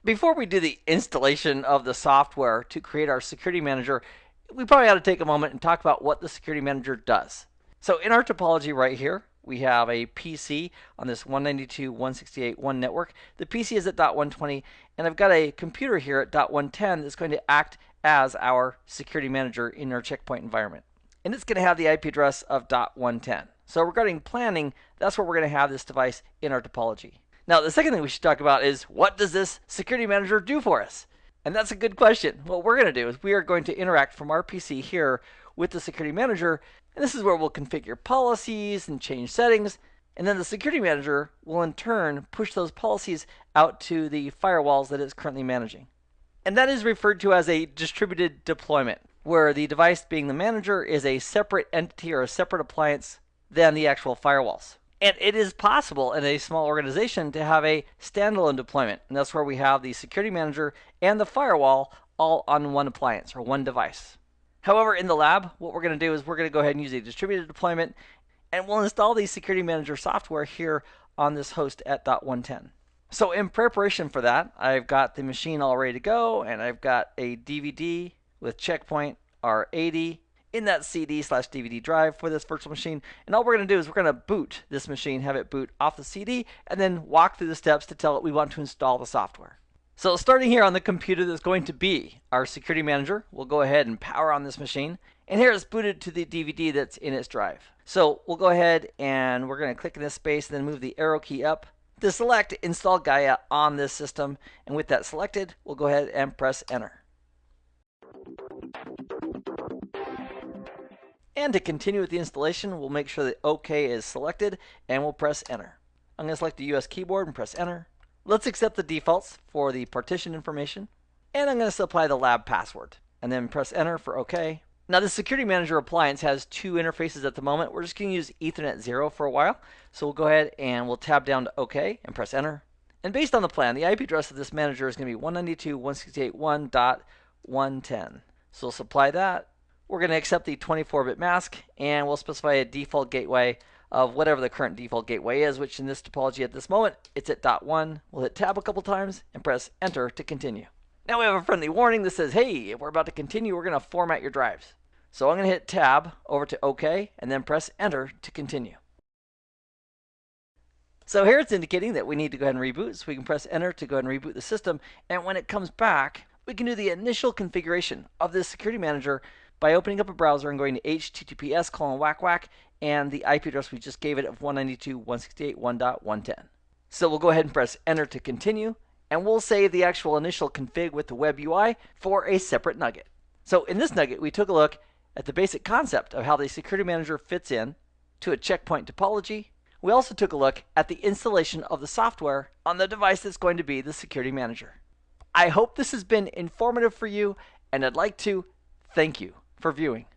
Before we do the installation of the software to create our security manager, we probably ought to take a moment and talk about what the security manager does. So in our topology right here, we have a PC on this 192.168.1 network. The PC is at .120, and I've got a computer here at .110 that's going to act as our security manager in our checkpoint environment. And it's going to have the IP address of .110. So regarding planning, that's where we're going to have this device in our topology. Now, the second thing we should talk about is, what does this security manager do for us? And that's a good question. What we're going to do is we are going to interact from our PC here with the security manager, and this is where we'll configure policies and change settings, and then the security manager will in turn push those policies out to the firewalls that it's currently managing. And that is referred to as a distributed deployment, where the device being the manager is a separate entity or a separate appliance than the actual firewalls. And it is possible in a small organization to have a standalone deployment. And that's where we have the security manager and the firewall all on one appliance or one device. However, in the lab, what we're going to do is we're going to go ahead and use a distributed deployment, and we'll install the security manager software here on this host at .110. So in preparation for that, I've got the machine all ready to go, and I've got a DVD with Check Point R80 in that CD/DVD drive for this virtual machine. And all we're going to do is we're going to boot this machine, have it boot off the CD, and then walk through the steps to tell it we want to install the software. So starting here on the computer that's going to be our security manager, we'll go ahead and power on this machine. And here it's booted to the DVD that's in its drive. So we'll go ahead and we're going to click in this space and then move the arrow key up to select Install Gaia on this system. And with that selected, we'll go ahead and press Enter. And to continue with the installation, we'll make sure that OK is selected, and we'll press Enter. I'm going to select the US keyboard and press Enter. Let's accept the defaults for the partition information, and I'm going to supply the lab password, and then press Enter for OK. Now, the Security Manager appliance has two interfaces at the moment. We're just going to use Ethernet 0 for a while, so we'll go ahead and we'll tab down to OK and press Enter. And based on the plan, the IP address of this manager is going to be 192.168.1.110. So we'll supply that. We're going to accept the 24-bit mask, and we'll specify a default gateway of whatever the current default gateway is, which in this topology at this moment, it's at .1. We'll hit Tab a couple times and press Enter to continue. Now we have a friendly warning that says, hey, if we're about to continue, we're going to format your drives. So I'm going to hit Tab over to OK, and then press Enter to continue. So here it's indicating that we need to go ahead and reboot, so we can press Enter to go ahead and reboot the system. And when it comes back, we can do the initial configuration of this security manager by opening up a browser and going to https:// and the IP address we just gave it of 192.168.1.110. So we'll go ahead and press Enter to continue, and we'll save the actual initial config with the web UI for a separate nugget. So in this nugget, we took a look at the basic concept of how the security manager fits in to a checkpoint topology. We also took a look at the installation of the software on the device that's going to be the security manager. I hope this has been informative for you, and I'd like to thank you for viewing.